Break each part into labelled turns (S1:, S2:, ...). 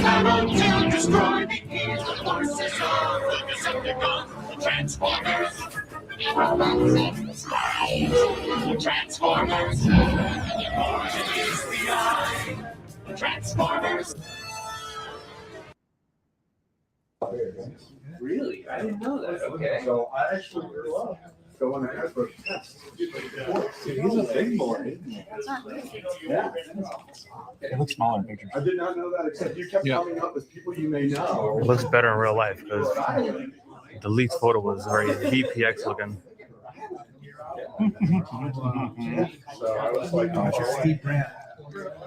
S1: battle to destroy the evil forces of the Decepticons. Transformers. Transformers. Origin is the eye. Transformers.
S2: Really? I didn't know that. Okay.
S3: So I actually grew up going to airport tests. He's a big boy. Yeah.
S4: It looks smaller in pictures.
S3: I did not know that, except you kept coming up with people you may know.
S4: It looks better in real life because the leaked photo was very VPX looking.
S3: So I was like,
S4: Oh, it's Steve Brandt.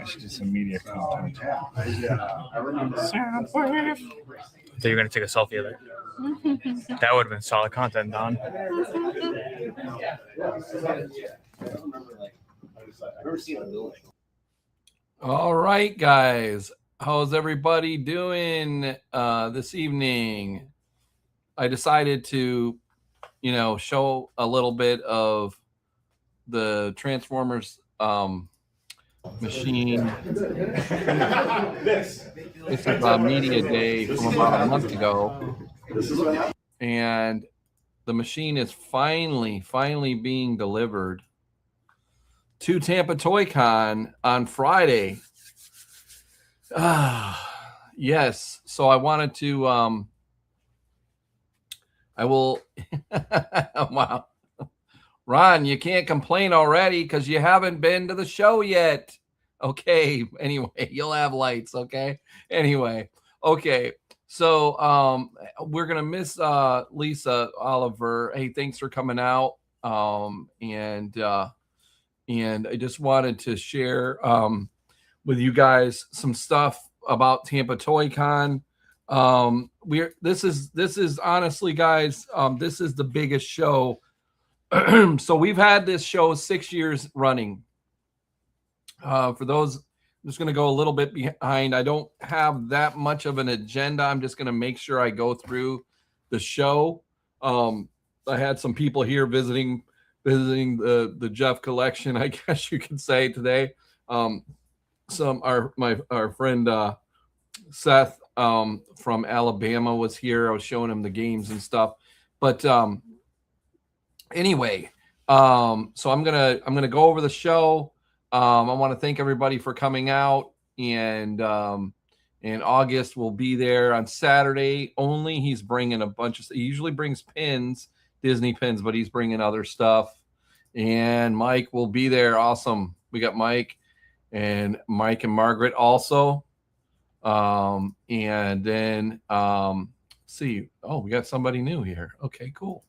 S4: I should do some media content.
S3: I remember.
S4: Soundwave. So you're gonna take a selfie of it. That would have been solid content, Don.
S2: I've never seen the building.
S5: All right, guys. How's everybody doing this evening? I decided to, show a little bit of the Transformers machine. This is a media day from about a month ago. And the machine is finally being delivered to Tampa Toy Con on Friday. Yes. So I wanted to, I will, wow. Ron, you can't complain already because you haven't been to the show yet. Okay. Anyway, you'll have lights. Okay. Anyway. Okay. So we're going to miss Lisa Oliver. Hey, thanks for coming out. And I just wanted to share with you guys some stuff about Tampa Toy Con. This is honestly, guys, this is the biggest show. So we've had this show 6 years running. For those, I'm just going to go a little bit behind. I don't have that much of an agenda. I'm just going to make sure I go through the show. I had some people here visiting the Jeff collection, I guess you could say today. Our friend Seth from Alabama was here. I was showing him the games and stuff. But anyway, so I'm gonna go over the show. I want to thank everybody for coming out, and August will be there on Saturday only. He's bringing a bunch of. He usually brings pins, Disney pins, but he's bringing other stuff. And Mike will be there. Awesome. We got Mike and Margaret also. And then see. Oh, we got somebody new here. Okay, cool.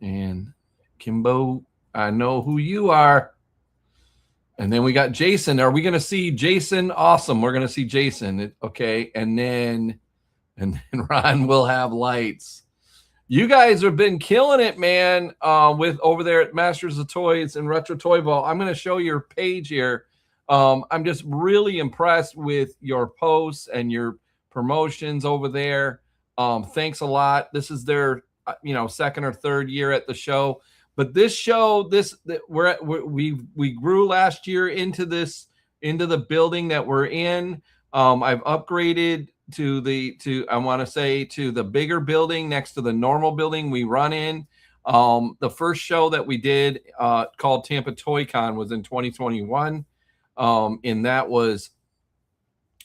S5: And Kimbo, I know who you are. And then we got Jason. Are we going to see Jason? Awesome. We're going to see Jason. Okay. And then Ron will have lights. You guys have been killing it, man, with over there at Masters of Toys and Retro Toy Vault. I'm going to show your page here. I'm just really impressed with your posts and your promotions over there. Thanks a lot. This is their, second or third year at the show. But this show, we grew last year into the building that we're in. I've upgraded to the bigger building next to the normal building we run in. The first show that we did called Tampa Toy Con was in 2021. And that was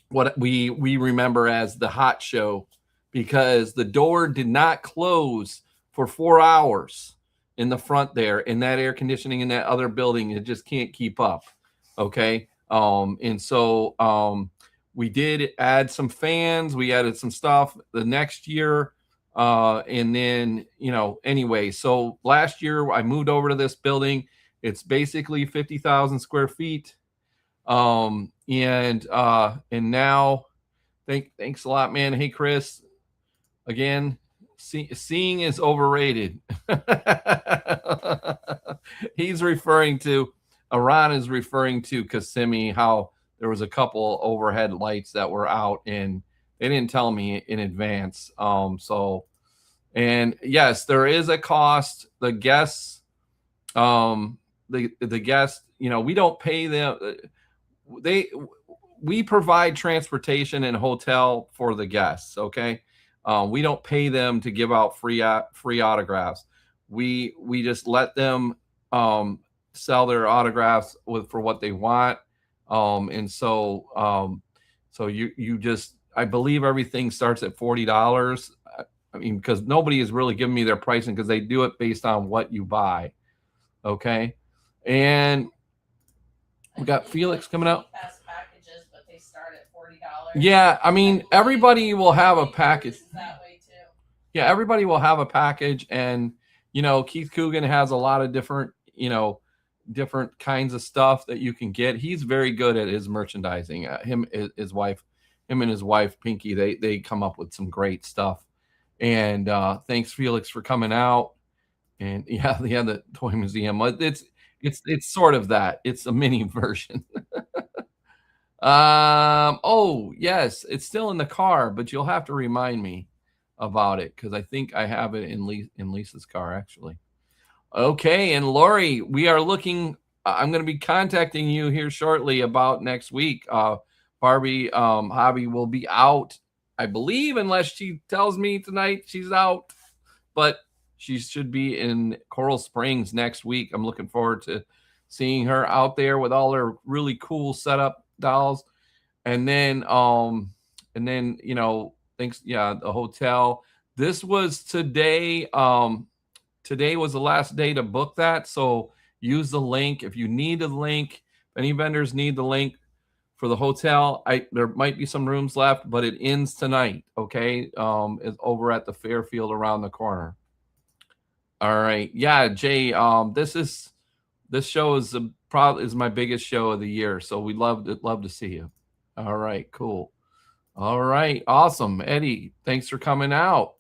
S5: what we remember as the hot show, because the door did not close for 4 hours in the front there, and that air conditioning in that other building, it just can't keep up. Okay. And so we did add some fans, we added some stuff the next year. And then, anyway, so last year I moved over to this building. It's basically 50,000 square feet. And now thanks a lot, man. Hey, Chris, again, seeing is overrated. He's referring to, Ron is referring to Kissimmee, how there was a couple overhead lights that were out and they didn't tell me in advance. And yes, there is a cost. The guests, the guests, we don't pay them. we provide transportation and hotel for the guests. Okay. We don't pay them to give out free autographs. We just let them sell their autographs for what they want. And so you just, I believe everything starts at $40. I mean, because nobody is really giving me their pricing because they do it based on what you buy. Okay. And we got Felix coming out.
S6: Packages, but they start at $40.
S5: Yeah. I mean, everybody will have a package.
S6: That way too.
S5: Yeah. Everybody will have a package. And, Keith Coogan has a lot of different, different kinds of stuff that you can get. He's very good at his merchandising. Him and his wife, Pinky, they come up with some great stuff. And thanks, Felix, for coming out. And yeah, the toy museum. It's sort of that. It's a mini version. Oh yes, it's still in the car, but you'll have to remind me about it because I think I have it in Lisa's car actually. Okay, and Lori, we are looking. I'm going to be contacting you here shortly about next week. Barbie Hobby will be out, I believe, unless she tells me tonight she's out, but she should be in Coral Springs next week. I'm looking forward to seeing her out there with all her really cool setup dolls. And then thanks. Yeah. The hotel. This was today. Today was the last day to book that. So use the link. If you need the link, if any vendors need the link for the hotel, there might be some rooms left, but it ends tonight. Okay. It's over at the Fairfield around the corner. All right. Yeah, Jay, this show is my biggest show of the year. So we'd love to see you. All right, cool. All right, awesome. Eddie, thanks for coming out.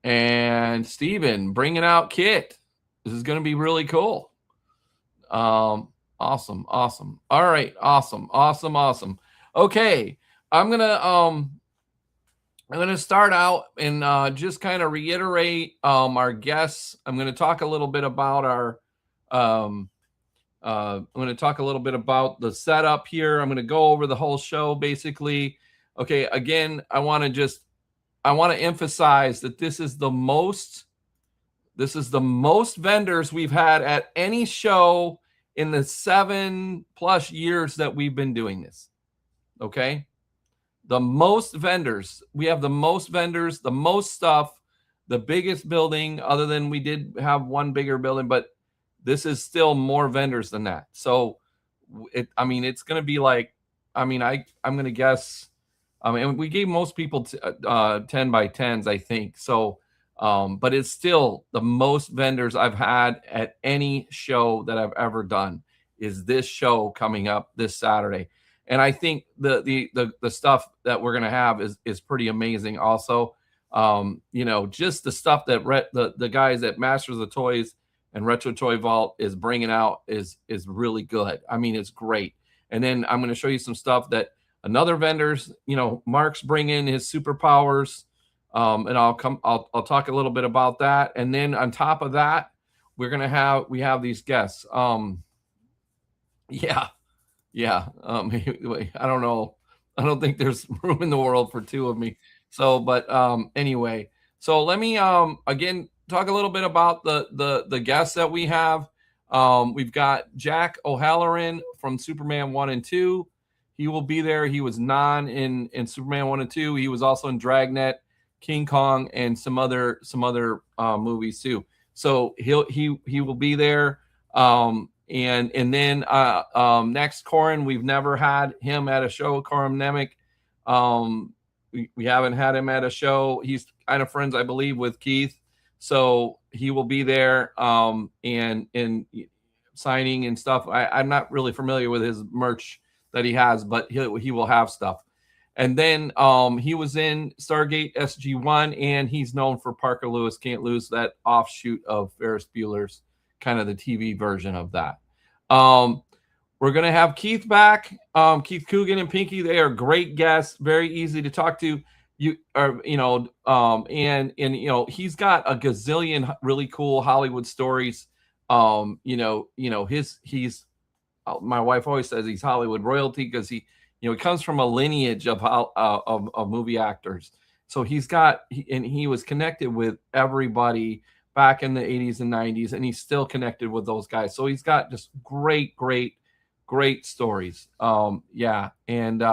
S5: And Steven, bringing out Kit. This is going to be really cool. Awesome. All right, awesome. Okay, I'm gonna start out and just kind of reiterate our guests. I'm going to talk a little bit about I'm going to talk a little bit about the setup here. I'm going to go over the whole show basically. Okay, again, I want to emphasize that this is the most vendors we've had at any show in the 7+ years that we've been doing this. Okay. The most vendors. We have the most vendors, the most stuff, the biggest building, other than we did have one bigger building, but this is still more vendors than that. So it's going to be like, I'm going to guess, we gave most people 10 by 10s, I think. So, but it's still the most vendors I've had at any show that I've ever done is this show coming up this Saturday. And I think the stuff that we're going to have is pretty amazing also. Just the stuff that the guys at Masters of the Toys and Retro Toy Vault is bringing out is really good. I mean, it's great. And then I'm going to show you some stuff that another vendors, Mark's bringing his superpowers. And I'll talk a little bit about that. And then on top of that, we have these guests. Yeah. I don't know. I don't think there's room in the world for two of me. So, but anyway, so let me again talk a little bit about the guests that we have. We've got Jack O'Halloran from Superman 1 and 2. He will be there. He was Non in Superman 1 and 2. He was also in Dragnet, King Kong, and some other movies too. So he will be there. And then next, Corin, we've never had him at a show. Corin Nemec, we haven't had him at a show. He's kind of friends, I believe, with Keith, so he will be there and signing and stuff. I'm not really familiar with his merch that he has, but he will have stuff. And then he was in Stargate SG-1, and he's known for Parker Lewis Can't Lose, that offshoot of Ferris Bueller's, kind of the TV version of that. We're going to have Keith back. Keith Coogan and Pinky, they are great guests, very easy to talk to. He's got a gazillion really cool Hollywood stories. He's my wife always says he's Hollywood royalty because he comes from a lineage of movie actors. So he was connected with everybody back in the 80s and 90s, and he's still connected with those guys. So he's got just great stories. And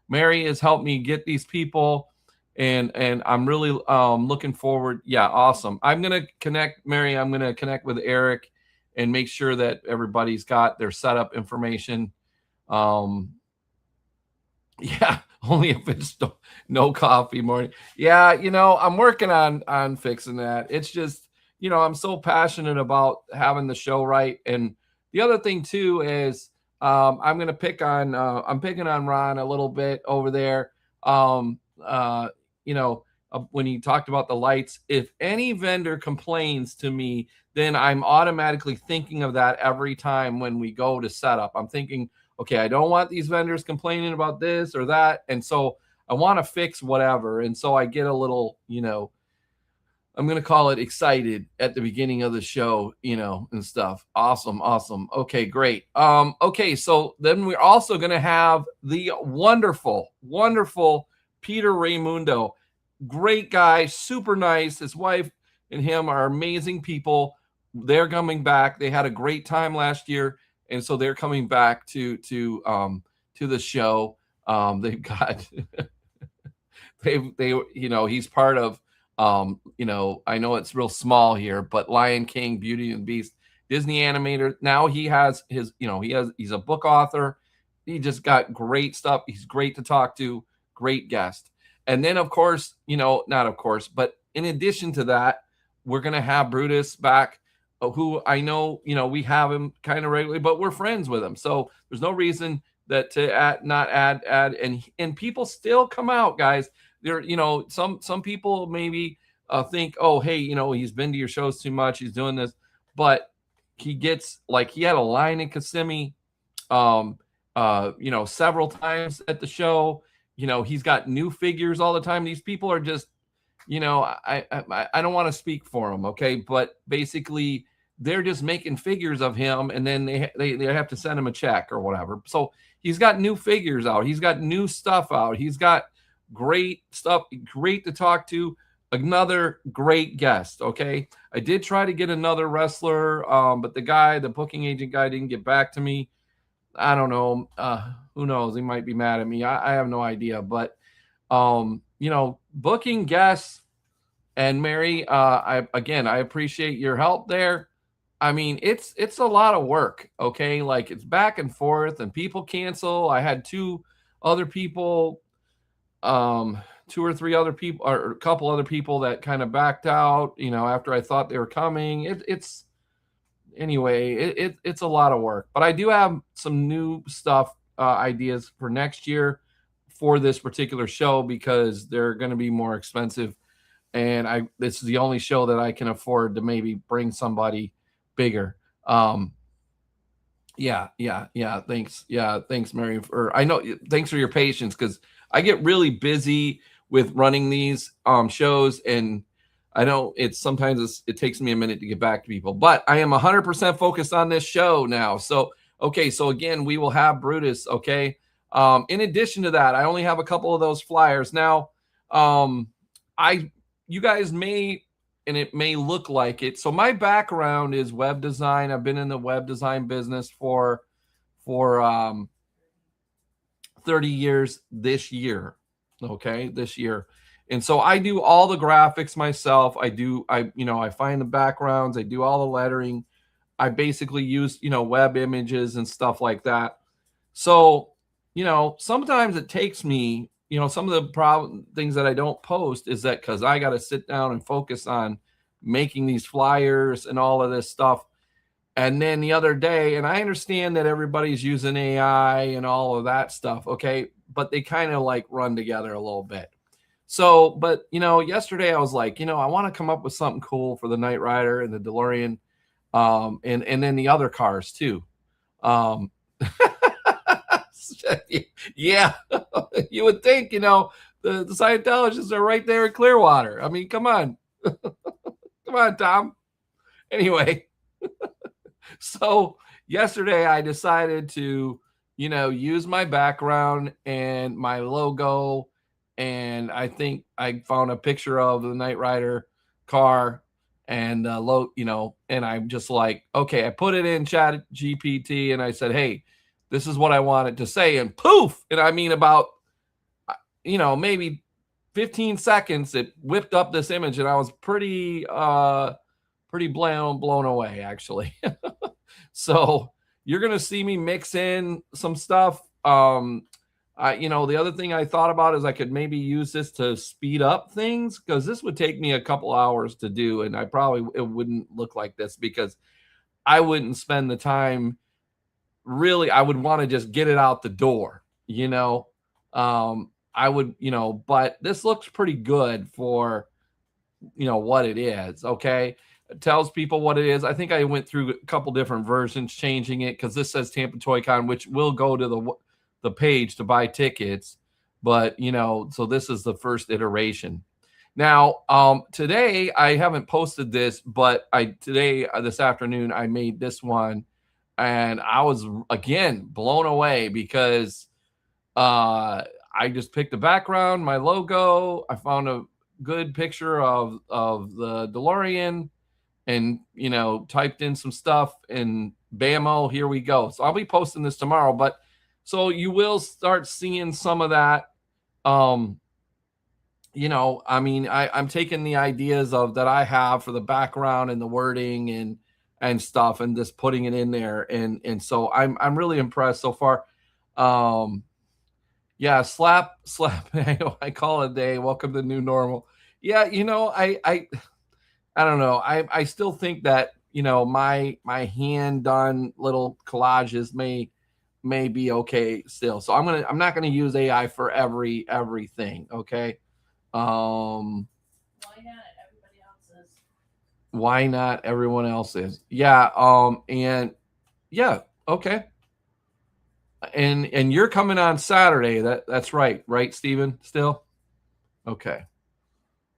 S5: Mary has helped me get these people, and I'm really looking forward. Yeah, awesome. I'm gonna connect, Mary. I'm gonna connect with Eric and make sure that everybody's got their setup information. Yeah, only if it's no coffee morning. Yeah, I'm working on fixing that. It's just, I'm so passionate about having the show right. And the other thing too is I'm picking on Ron a little bit over there. When he talked about the lights, if any vendor complains to me, then I'm automatically thinking of that every time when we go to set up. I'm thinking, okay, I don't want these vendors complaining about this or that. And so I want to fix whatever. And so I get a little, I'm going to call it excited at the beginning of the show, and stuff. Awesome. Okay, great. Okay, so then we're also going to have the wonderful Peter Raymundo. Great guy, super nice. His wife and him are amazing people. They're coming back. They had a great time last year, and so they're coming back to the show. They've got he's part of I know it's real small here, but Lion King, Beauty and the Beast, Disney animator. Now he has he's a book author. He just got great stuff. He's great to talk to, great guest. And then of course, not of course, but in addition to that, we're going to have Brutus back, who I know, we have him kind of regularly, but we're friends with him. So there's no reason that to add, and people still come out, guys. There, some people maybe think, oh, hey, he's been to your shows too much. He's doing this, but he gets, like, he had a line in Kissimmee, several times at the show. He's got new figures all the time. These people are just, I don't want to speak for him, okay, but basically they're just making figures of him, and then they have to send him a check or whatever. So he's got new figures out. He's got new stuff out. He's got great stuff, great to talk to. Another great guest. Okay, I did try to get another wrestler, but the booking agent guy didn't get back to me. I don't know. Who knows? He might be mad at me. I have no idea. But booking guests, and Mary, I appreciate your help there. I mean, it's a lot of work. Okay, like, it's back and forth, and people cancel. I had two or three other people, or a couple other people that kind of backed out, after I thought they were coming. It's a lot of work, but I do have some new stuff, ideas for next year for this particular show, because they're going to be more expensive. And this is the only show that I can afford to maybe bring somebody bigger. Thanks. Thanks, Mary, thanks for your patience, because I get really busy with running these shows, and I know it takes me a minute to get back to people, but I am 100% focused on this show now. So, okay. So again, we will have Brutus. Okay. In addition to that, I only have a couple of those flyers now. You guys may, and it may look like it. So my background is web design. I've been in the web design business for 30 years this year. Okay. This year. And so I do all the graphics myself. I find the backgrounds. I do all the lettering. I basically use, web images and stuff like that. So, sometimes it takes me, some of the things that I don't post is that because I got to sit down and focus on making these flyers and all of this stuff. And then the other day, and I understand that everybody's using AI and all of that stuff. Okay. But they kind of like run together a little bit. So, but, yesterday I was like, I want to come up with something cool for the Knight Rider and the DeLorean, and then the other cars too. Yeah, you would think, the Scientologists are right there in Clearwater. I mean, come on. Come on, Tom. Anyway, so yesterday I decided to, use my background and my logo. And I think I found a picture of the Knight Rider car and and I'm just like, okay, I put it in Chat GPT and I said, hey, this is what I wanted to say. And poof. And I mean, about, maybe 15 seconds, it whipped up this image and I was pretty blown away, actually. So you're going to see me mix in some stuff. The other thing I thought about is I could maybe use this to speed up things, because this would take me a couple hours to do. And it wouldn't look like this, because I wouldn't spend the time. Really, I would want to just get it out the door, I would, but this looks pretty good for, what it is. Okay. It tells people what it is. I think I went through a couple different versions changing it, because this says Tampa Toy Con, which will go to the page to buy tickets. But, so this is the first iteration. Now, today I haven't posted this, but this afternoon, I made this one and I was again blown away, because, I just picked the background, my logo. I found a good picture of the DeLorean and, typed in some stuff and bammo, here we go. So I'll be posting this tomorrow, but so you will start seeing some of that. I'm taking the ideas that I have for the background and the wording and stuff and just putting it in there. And so I'm really impressed so far. Yeah, slap. I call it a day. Welcome to new normal. Yeah, I don't know. I still think that, my hand done little collages may be okay still. So I'm not gonna use AI for everything. Okay.
S6: Why not? Everybody else is.
S5: Why not everyone else is? Yeah. And yeah. Okay. And you're coming on Saturday. That's right, Steven? Still? Okay.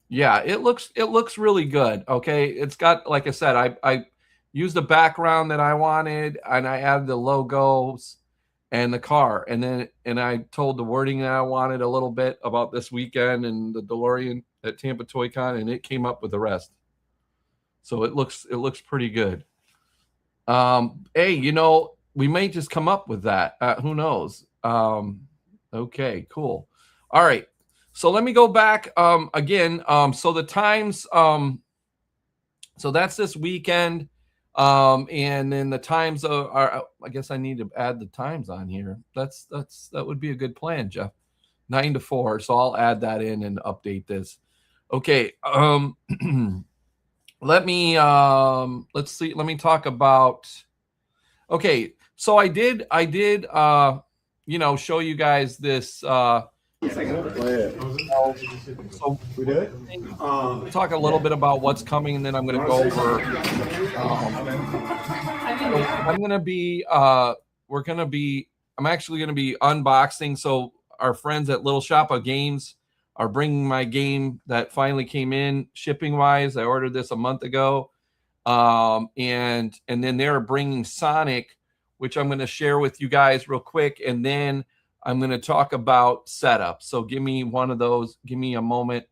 S5: Yeah, it looks really good. Okay. It's got, like I said, I used the background that I wanted, and I added the logos and the car. And I told the wording that I wanted a little bit about this weekend and the DeLorean at Tampa Toy Con, and it came up with the rest. So it looks pretty good. Hey, we may just come up with that. Who knows? Okay, cool. All right. So let me go back again. So the times, so that's this weekend. And then the times are, I guess I need to add the times on here. That would be a good plan, Jeff. 9 to 4. So I'll add that in and update this. Okay. Let's see. Let me talk about, okay. So I did, show you guys this, so
S3: We did?
S5: talk a little bit about what's coming, and then I'm going to go over, I'm actually going to be unboxing. So our friends at Little Shop of Games are bringing my game that finally came in shipping wise. I ordered this a month ago. And then they're bringing Sonic, which I'm going to share with you guys real quick. And then I'm going to talk about setup. So give me one of those. Give me a moment.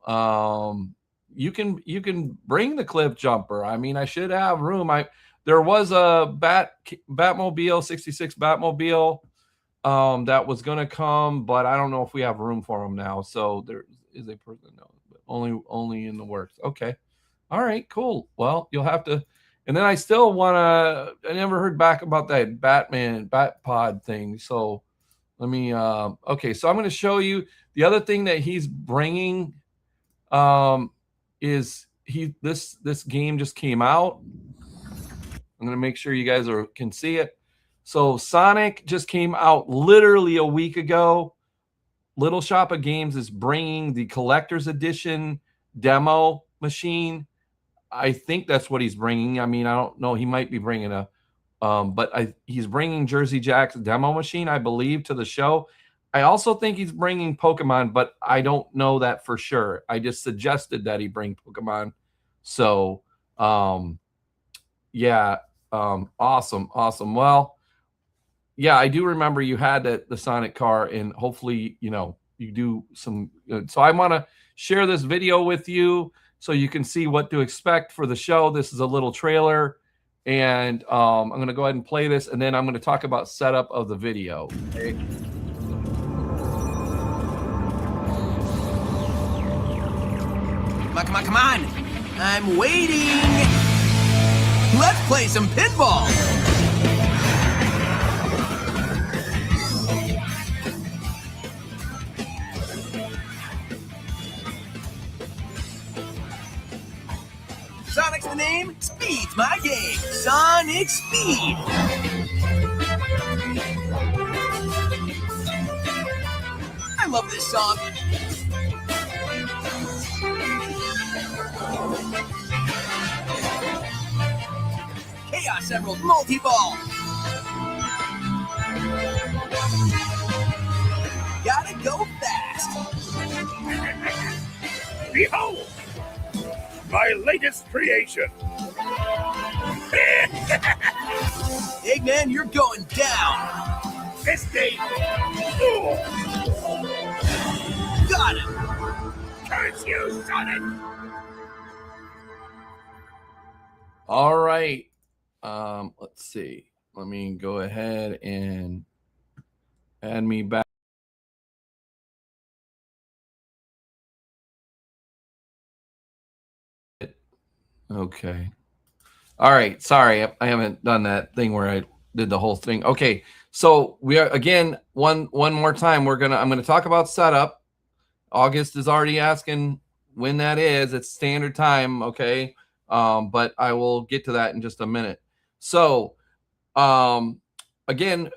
S5: You can bring the cliff jumper. I mean, I should have room. There was a Batmobile 66 Batmobile that was going to come, but I don't know if we have room for them now. So there is a person, no, but only in the works. Okay. All right, cool. Well, you'll have to. And then I still want to, I never heard back about that Bat Pod thing. So let me, okay. So I'm going to show you the other thing that he's bringing is this game just came out. I'm going to make sure you guys can see it. So Sonic just came out literally a week ago. Little Shop of Games is bringing the collector's edition demo machine. I think that's what he's bringing. I mean, I don't know. He might be bringing he's bringing Jersey Jack's demo machine, I believe, to the show. I also think he's bringing Pokemon, but I don't know that for sure. I just suggested that he bring Pokemon. So, yeah. Awesome. Well, yeah, I do remember you had the Sonic car, and hopefully, you do some. So I want to share this video with you so you can see what to expect for the show. This is a little trailer, and I'm going to go ahead and play this, and then I'm going to talk about setup of the video. Okay.
S7: Come on. I'm waiting. Let's play some pinball. Sonic's the name, Speed's my game. Sonic Speed. I love this song. Chaos Emerald Multi-Ball. Gotta go fast.
S1: Behold, my latest creation.
S7: Eggman, you're going down.
S1: Fisting. Ooh.
S7: Got him.
S1: Curse you, Sonic.
S5: All right. Let's see. Let me go ahead and add me back. Okay. All right. Sorry, I haven't done that thing where I did the whole thing. Okay. So we are again one more time. I'm gonna talk about setup. August is already asking when that is. It's standard time. Okay. But I will get to that in just a minute. So, again,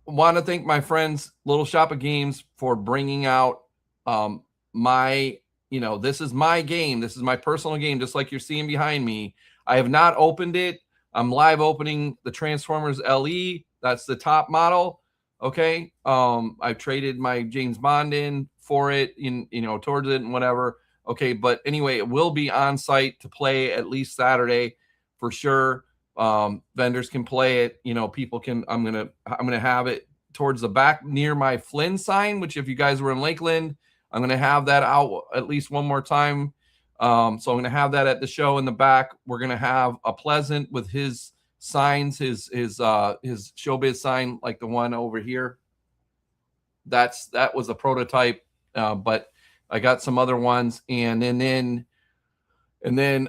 S5: want to thank my friends, Little Shop of Games, for bringing out this is my game. This is my personal game, just like you're seeing behind me. I have not opened it. I'm live opening the Transformers LE. That's the top model. Okay. I've traded my James Bond in for it, towards it and whatever. Okay. But anyway, it will be on site to play at least Saturday for sure. Vendors can play it. People can. I'm gonna have it towards the back near my Flynn sign, which if you guys were in Lakeland, I'm gonna have that out at least one more time. So I'm gonna have that at the show in the back. We're gonna have a Pleasant with his signs, his showbiz sign, like the one over here. That was a prototype, but I got some other ones, and then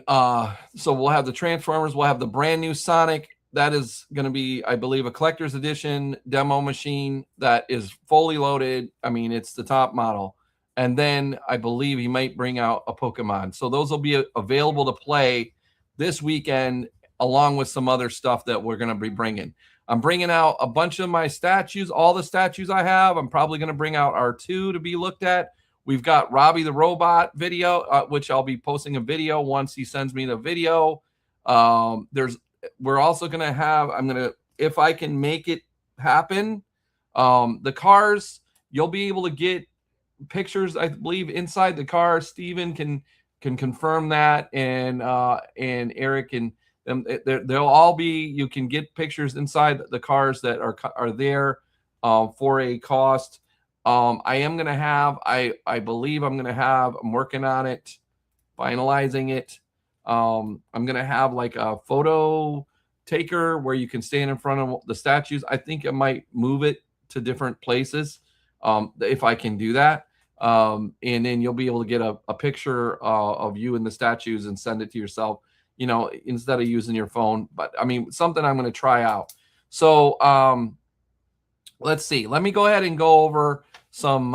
S5: so we'll have the Transformers. We'll have the brand new Sonic. That is going to be, I believe, a collector's edition demo machine that is fully loaded. I mean, it's the top model. And then I believe he might bring out a Pokemon. So those will be available to play this weekend, along with some other stuff that we're going to be bringing. I'm bringing out a bunch of my statues, all the statues I have. I'm probably going to bring out R2 to be looked at. We've got Robbie the Robot video, which I'll be posting a video once he sends me the video. We're also going to have, if I can make it happen, the cars, you'll be able to get pictures, I believe, inside the car. Steven can confirm that, and Eric, and they'll all be, you can get pictures inside the cars that are there for a cost. I am going to have, I believe I'm going to have, I'm working on it, finalizing it. I'm going to have like a photo taker where you can stand in front of the statues. I think I might move it to different places if I can do that. And then you'll be able to get a picture of you and the statues and send it to yourself, instead of using your phone. But I mean, something I'm going to try out. So let's see. Let me go ahead and go over some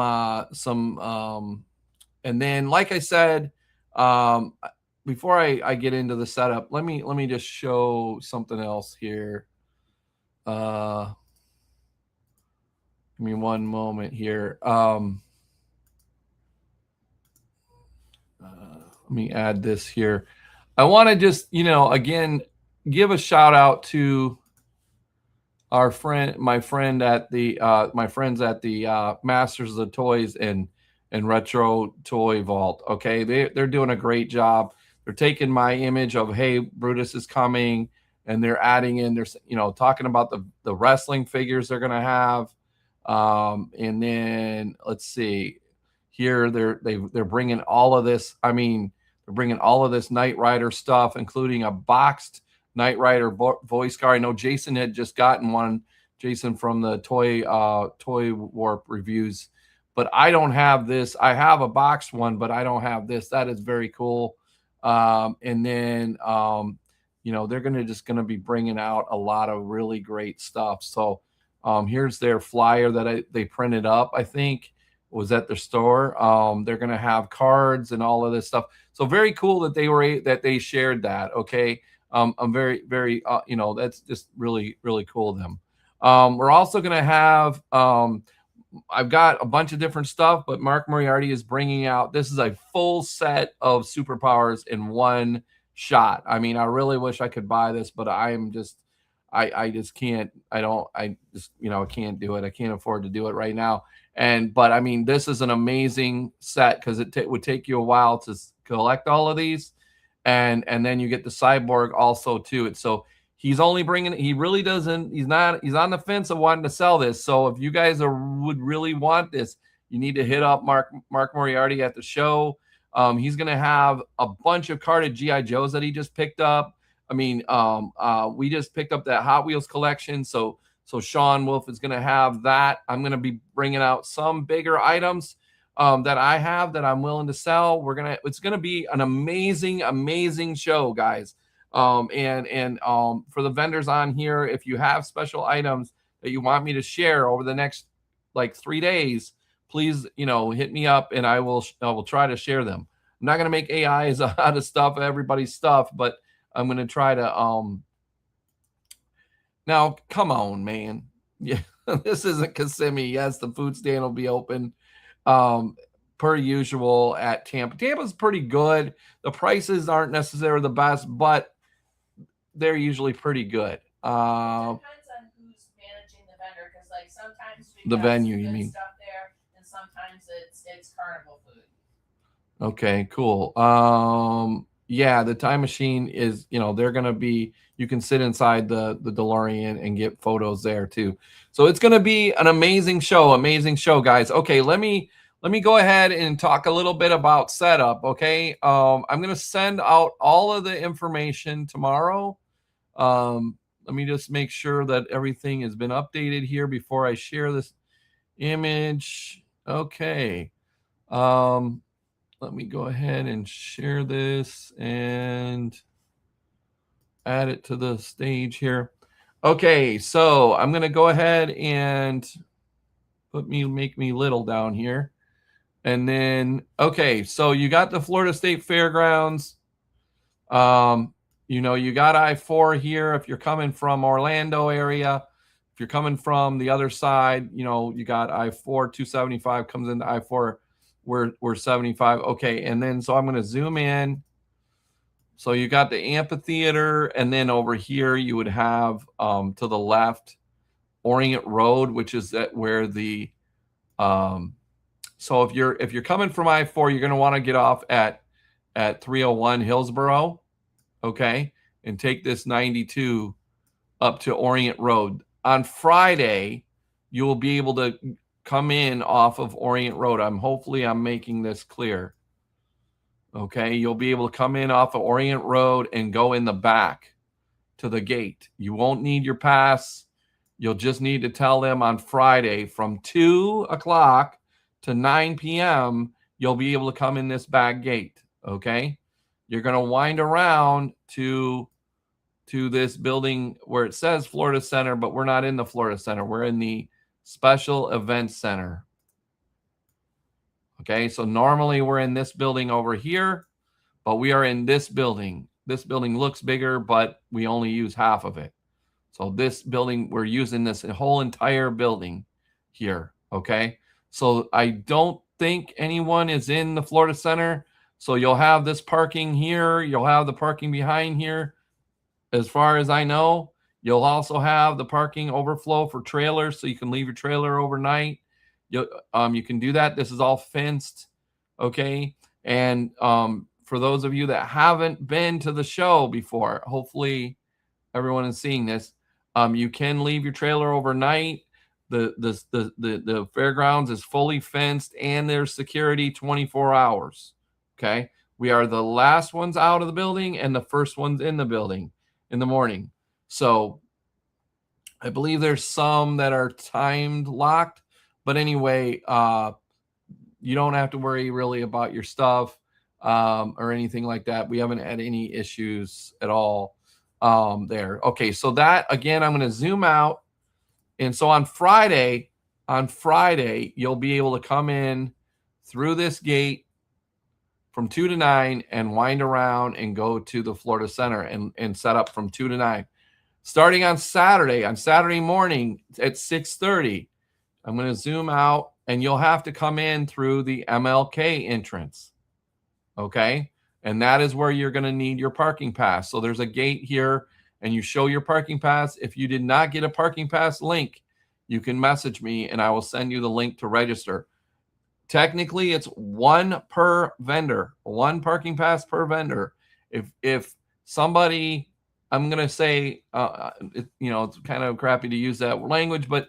S5: and then, like I said, before I get into the setup, let me just show something else here. Give me one moment here. Let me add this here. I want to just, again, give a shout out to my friends at the Masters of the Toys and Retro Toy Vault. Okay, they're doing a great job. They're taking my image of, hey, Brutus is coming, and they're adding in, there's, talking about the wrestling figures they're going to have. And then let's see here, they're bringing all of this. I mean, they're bringing all of this Knight Rider stuff, including a boxed Knight Rider voice car. I know Jason had just gotten one, Jason from the Toy Warp reviews, but I don't have this. I have a boxed one, but I don't have this. That is very cool. And then, they're just going to be bringing out a lot of really great stuff. So here's their flyer that they printed up, I think was at the store. They're going to have cards and all of this stuff. So very cool that they shared that. Okay. I'm very, very, that's just really, really cool of them. We're also going to have, I've got a bunch of different stuff, but Mark Moriarty is bringing out, this is a full set of superpowers in one shot. I mean, I really wish I could buy this, but I just can't, I can't do it. I can't afford to do it right now. But I mean, this is an amazing set because it would take you a while to collect all of these. And then you get the Cyborg also too. So he's only bringing, he really doesn't, he's on the fence of wanting to sell this. So if you guys would really want this, you need to hit up Mark Moriarty at the show. He's going to have a bunch of carded G.I. Joes that he just picked up. I mean, we just picked up that Hot Wheels collection. So Sean Wolf is going to have that. I'm going to be bringing out some bigger items that I have that I'm willing to sell. It's going to be an amazing, amazing show, guys. For the vendors on here, if you have special items that you want me to share over the next 3 days, please, hit me up and I will try to share them. I'm not going to make AIs out of stuff, everybody's stuff, but I'm going to try to, now come on, man. Yeah, this isn't Kissimmee. Yes, the food stand will be open, per usual at Tampa. Tampa's pretty good. The prices aren't necessarily the best, but they're usually pretty good.
S6: Depends on who's managing the vendor, because sometimes we
S5: the
S6: got
S5: venue,
S6: some
S5: you
S6: good
S5: mean?
S6: stuff there, and sometimes it's carnival food.
S5: Okay, cool. Yeah, the time machine is, they're gonna be. You can sit inside the DeLorean and get photos there too. So it's gonna be an amazing show, guys. Okay, let me go ahead and talk a little bit about setup. Okay, I'm gonna send out all of the information tomorrow. Let me just make sure that everything has been updated here before I share this image. Okay. Let me go ahead and share this and add it to the stage here. Okay, so I'm going to go ahead and make me little down here. And then, okay, so you got the Florida State Fairgrounds. You got I-4 here if you're coming from Orlando area. If you're coming from the other side, you got I-4, 275 comes into I-4. We're 75. Okay, and then so I'm going to zoom in. So you got the amphitheater, and then over here you would have to the left Orient Road, which is where the so if you're coming from I-4, you're going to want to get off at 301 Hillsborough, okay, and take this 92 up to Orient Road. On Friday, you will be able to come in off of Orient Road. Hopefully I'm making this clear. Okay, you'll be able to come in off of Orient Road and go in the back to the gate. You won't need your pass. You'll just need to tell them on Friday from 2 o'clock to 9 p.m. You'll be able to come in this back gate. Okay, you're going to wind around to this building where it says Florida Center, but we're not in the Florida Center. We're in the Special Events Center. Okay, so normally we're in this building over here, but we are in this building. This building looks bigger, but we only use half of it. So this building, we're using this whole entire building here. Okay, so I don't think anyone is in the Florida Center. So you'll have this parking here. You'll have the parking behind here. As far as I know, you'll also have the parking overflow for trailers, so you can leave your trailer overnight. You can do that. This is all fenced, okay? And for those of you that haven't been to the show before, hopefully everyone is seeing this. You can leave your trailer overnight. The fairgrounds is fully fenced and there's security 24 hours. Okay. We are the last ones out of the building and the first ones in the building in the morning. So I believe there's some that are timed locked, but anyway, you don't have to worry really about your stuff or anything like that. We haven't had any issues at all there. Okay, so that again, I'm going to zoom out, and so on Friday, you'll be able to come in through this gate from 2 to 9 and wind around and go to the Florida Center and set up from 2 to 9. Starting on Saturday morning at 6:30, I'm going to zoom out, and you'll have to come in through the MLK entrance. Okay? And that is where you're going to need your parking pass. So there's a gate here, and you show your parking pass. If you did not get a parking pass link, you can message me, and I will send you the link to register. Technically, it's one per vendor, one parking pass per vendor. If somebody, I'm going to say, it's kind of crappy to use that language, but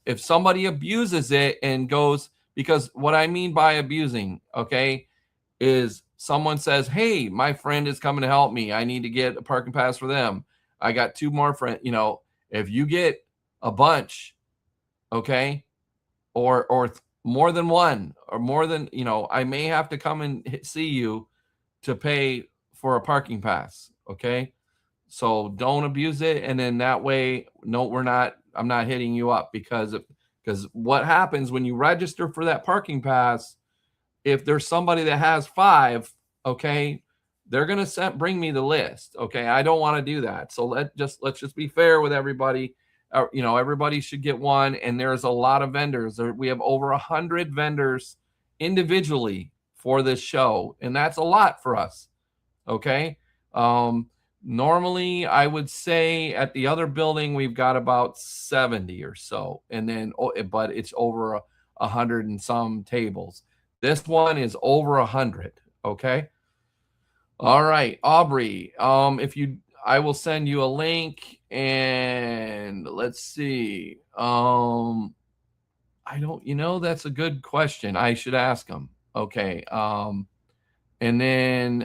S5: if somebody abuses it and goes, because what I mean by abusing, okay, is someone says, hey, my friend is coming to help me. I need to get a parking pass for them. I got 2 more friends. If you get a bunch, okay, or more than one, or more than, I may have to come and see you to pay for a parking pass. Okay. So don't abuse it. And then that way, no, I'm not hitting you up because what happens when you register for that parking pass, if there's somebody that has 5, okay, they're going to bring me the list. Okay. I don't want to do that. So let's just be fair with everybody. Everybody should get one. And there's a lot of vendors. We have over 100 vendors individually for this show. And that's a lot for us. Okay. Normally, I would say at the other building, we've got about 70 or so. And then, but it's over 100 and some tables. This one is over 100. Okay. All right, Aubrey. I will send you a link, and let's see. That's a good question. I should ask them. Okay. And then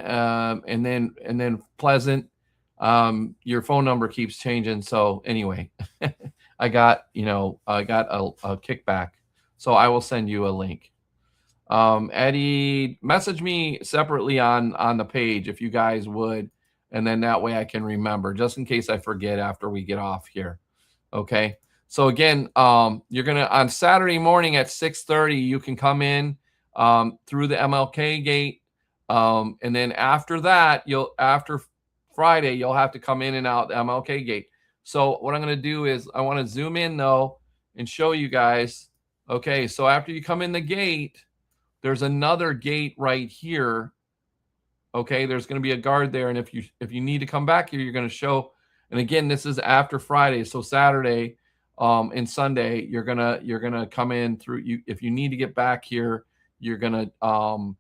S5: Pleasant, your phone number keeps changing. So anyway, I got a kickback. So I will send you a link. Eddie, message me separately on the page if you guys would. And then that way I can remember, just in case I forget after we get off here. Okay. So again, you're going to, on Saturday morning at 6:30, you can come in through the MLK gate. And then after that, after Friday, you'll have to come in and out the MLK gate. So what I'm going to do is I want to zoom in though and show you guys. Okay. So after you come in the gate, there's another gate right here. Okay. There's going to be a guard there. And if you need to come back here, you're going to show, and again, this is after Friday. So Saturday, and Sunday, you're going to come in through you. If you need to get back here, you're going to,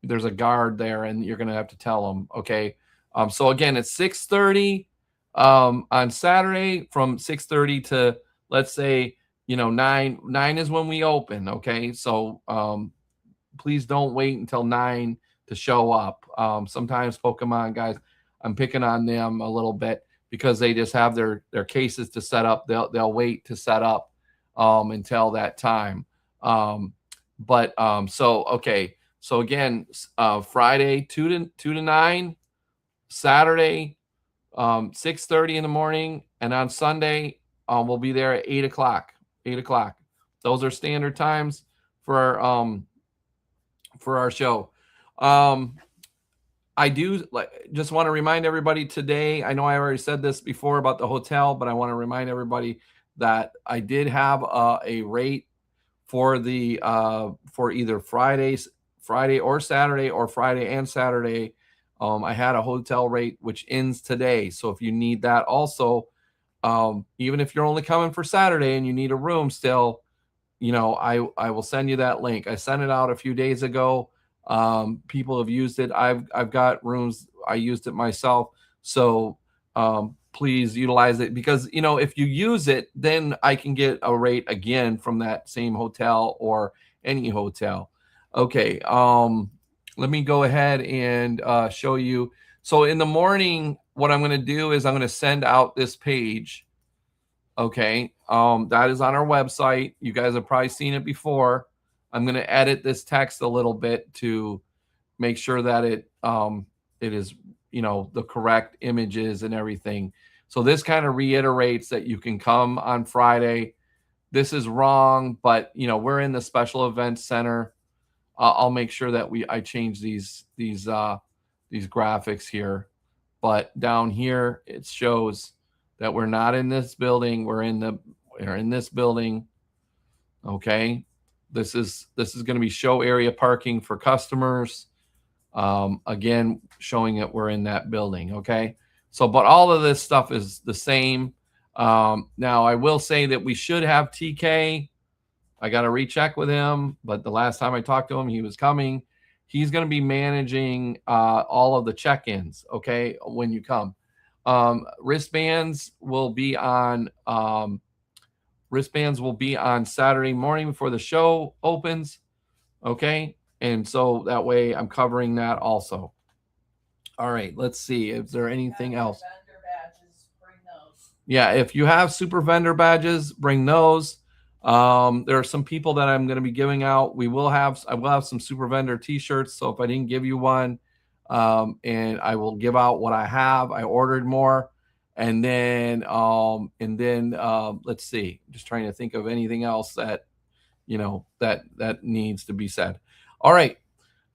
S5: there's a guard there and you're going to have to tell them. Okay. So again, it's 6:30 on Saturday, from 6:30 to, let's say, 9 is when we open. Okay. So please don't wait until 9 to show up. Sometimes Pokemon guys, I'm picking on them a little bit because they just have their cases to set up. They'll wait to set up until that time. Okay. So again, Friday, 2 to 9, Saturday, 6:30 in the morning, and on Sunday, we'll be there at 8 o'clock. 8 o'clock. Those are standard times for our show. I do just want to remind everybody today. I know I already said this before about the hotel, but I want to remind everybody that I did have a rate for the for either Friday or Saturday, or Friday and Saturday. I had a hotel rate which ends today. So if you need that also, even if you're only coming for Saturday and you need a room still, I will send you that link. I sent it out a few days ago. People have used it. I've got rooms. I used it myself. So please utilize it, because if you use it, then I can get a rate again from that same hotel or any hotel. Okay, let me go ahead and show you. So in the morning, what I'm going to do is I'm going to send out this page. Okay, that is on our website. You guys have probably seen it before. I'm going to edit this text a little bit to make sure that it is the correct images and everything. So this kind of reiterates that you can come on Friday. This is wrong, but we're in the special events center. I'll make sure that I change these graphics here. But down here it shows that we're not in this building. We're in this building. Okay, this is going to be show area parking for customers. Again, showing that we're in that building. Okay, so but all of this stuff is the same. Now I will say that we should have TK. I got to recheck with him, but the last time I talked to him, he was coming. He's going to be managing all of the check-ins. Okay, when you come, wristbands will be on Saturday morning before the show opens. Okay, and so that way I'm covering that also. All right, let's see. Is there anything else?
S6: Vendor badges, bring those.
S5: Yeah, if you have super vendor badges, bring those. There are some people that I'm going to be giving out. I will have some super vendor t-shirts. So if I didn't give you one, and I will give out what I have. I ordered more. And then let's see, just trying to think of anything else that, that needs to be said. All right.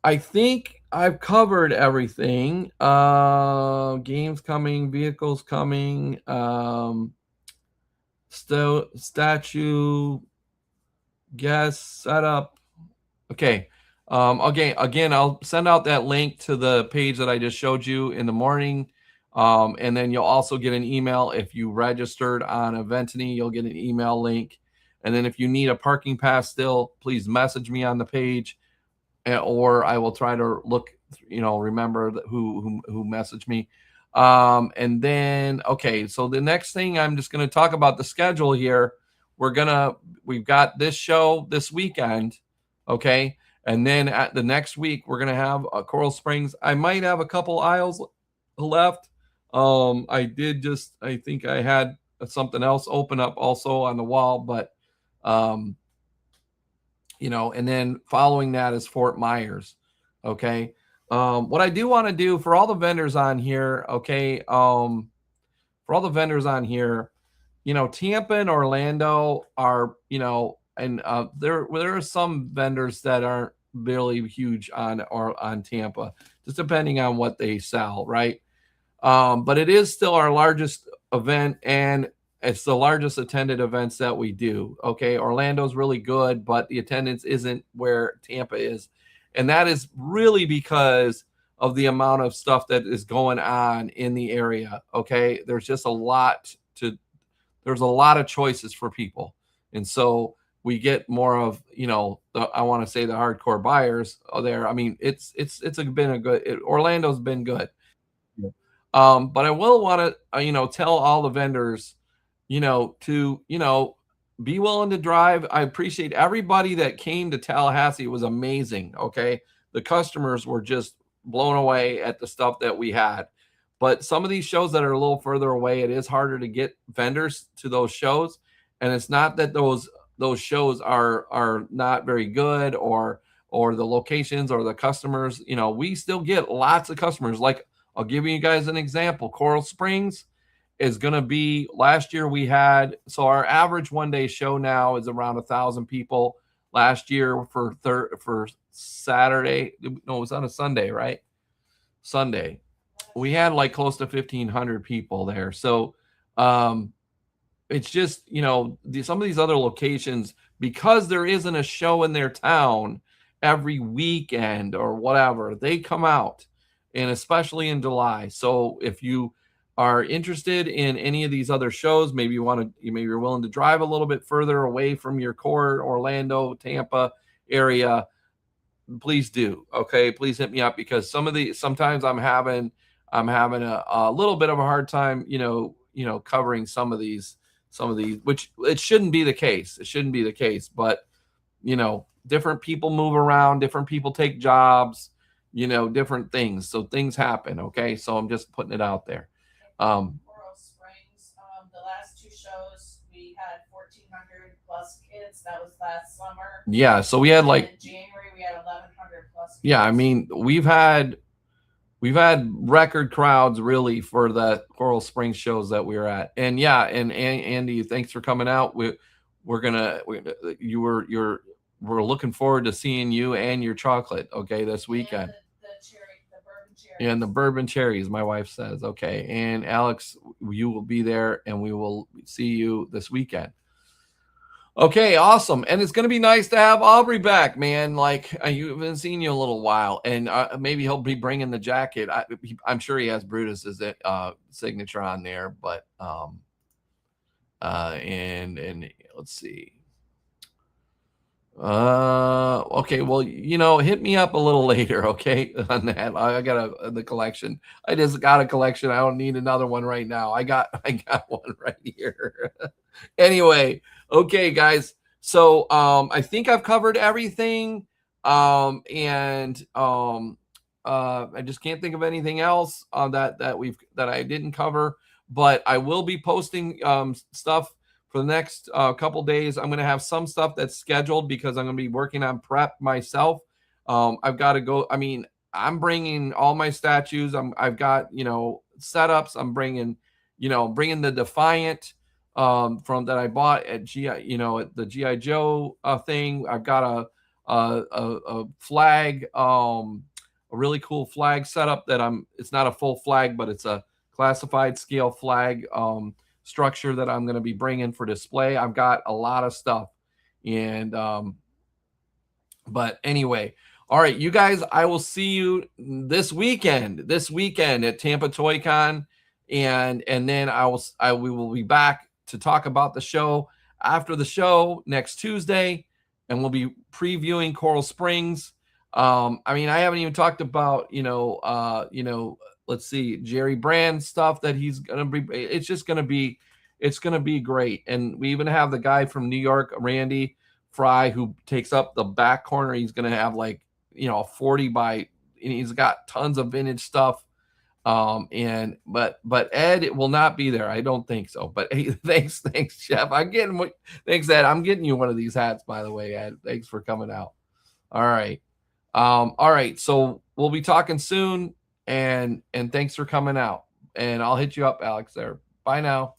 S5: I think I've covered everything. Games coming, vehicles coming, statue, guest setup. Okay. Again, I'll send out that link to the page that I just showed you in the morning. And then you'll also get an email if you registered on Eventany. You'll get an email link. And then if you need a parking pass still, please message me on the page, or I will try to look, remember who messaged me. And then, okay, so the next thing I'm just going to talk about the schedule here. We've got this show this weekend. Okay. And then at the next week, we're going to have Coral Springs. I might have a couple aisles left. I think I had something else open up also on the wall, but, and then following that is Fort Myers. Okay. What I do want to do for all the vendors on here, okay, Tampa and Orlando are, and there are some vendors that aren't really huge on Tampa, just depending on what they sell, right? But it is still our largest event, and it's the largest attended events that we do. Okay, Orlando's really good, but the attendance isn't where Tampa is. And that is really because of the amount of stuff that is going on in the area. Okay, there's just there's a lot of choices for people. And so we get more of, I want to say the hardcore buyers there. I mean, Orlando's been good. But I will want to, tell all the vendors, to, be willing to drive. I appreciate everybody that came to Tallahassee. It was amazing. Okay. The customers were just blown away at the stuff that we had. But some of these shows that are a little further away, it is harder to get vendors to those shows. And it's not that those shows are not very good or the locations or the customers. We still get lots of customers. Like, I'll give you guys an example. Coral Springs is going to be, last year we had, so our average one-day show now is around 1,000 people. Last year for Saturday, no, it was on a Sunday, right? Sunday. We had like close to 1,500 people there. So it's just, some of these other locations, because there isn't a show in their town every weekend or whatever, they come out. And especially in July. So if you are interested in any of these other shows, maybe you're willing to drive a little bit further away from your core Orlando, Tampa area, please do. Okay, please hit me up, because sometimes I'm having a little bit of a hard time, covering some of these, which it shouldn't be the case. It shouldn't be the case, but different people move around, different people take jobs, different things. So things happen. Okay. So I'm just putting it out there.
S6: Coral Springs, the last 2 shows, we had 1,400 plus kids. That was last summer.
S5: Yeah. So we had
S6: And
S5: like,
S6: in January, we had 1,100 plus kids.
S5: yeah, I mean, we've had record crowds really for the Coral Springs shows that we were at. And yeah, and Andy, thanks for coming out. We're looking forward to seeing you and your chocolate, okay, this weekend.
S6: The bourbon cherries.
S5: And the bourbon cherries, my wife says, okay. And Alex, you will be there, and we will see you this weekend. Okay, awesome. And it's going to be nice to have Aubrey back, man. Like, you haven't seen you a little while, and maybe he'll be bringing the jacket. I'm sure he has Brutus's signature on there, but and let's see. Okay, well, hit me up a little later, okay, on that. I got the collection. I just got a collection. I don't need another one right now. I got one right here. Anyway, okay, guys. So I think I've covered everything. I just can't think of anything else that I didn't cover, but I will be posting stuff for the next couple days. I'm going to have some stuff that's scheduled because I'm going to be working on prep myself. I've got to go. I mean, I'm bringing all my statues. I've got, setups. I'm bringing the Defiant from that I bought at at the GI Joe thing. I've got a flag, a really cool flag setup it's not a full flag, but it's a classified scale flag structure that I'm going to be bringing for display. I've got a lot of stuff, and but anyway, all right, you guys, I will see you this weekend at Tampa Toy Con, and then we will be back to talk about the show after the show next Tuesday, and we'll be previewing Coral Springs. I mean, I haven't even talked about let's see, Jerry Brand stuff that he's gonna be. It's gonna be great. And we even have the guy from New York, Randy Fry, who takes up the back corner. He's gonna have 40 by, and he's got tons of vintage stuff. But Ed will not be there. I don't think so. But hey, thanks, Chef. Thanks, Ed. I'm getting you one of these hats, by the way, Ed. Thanks for coming out. All right. All right. So we'll be talking soon. And thanks for coming out. And I'll hit you up, Alex, there. Bye now.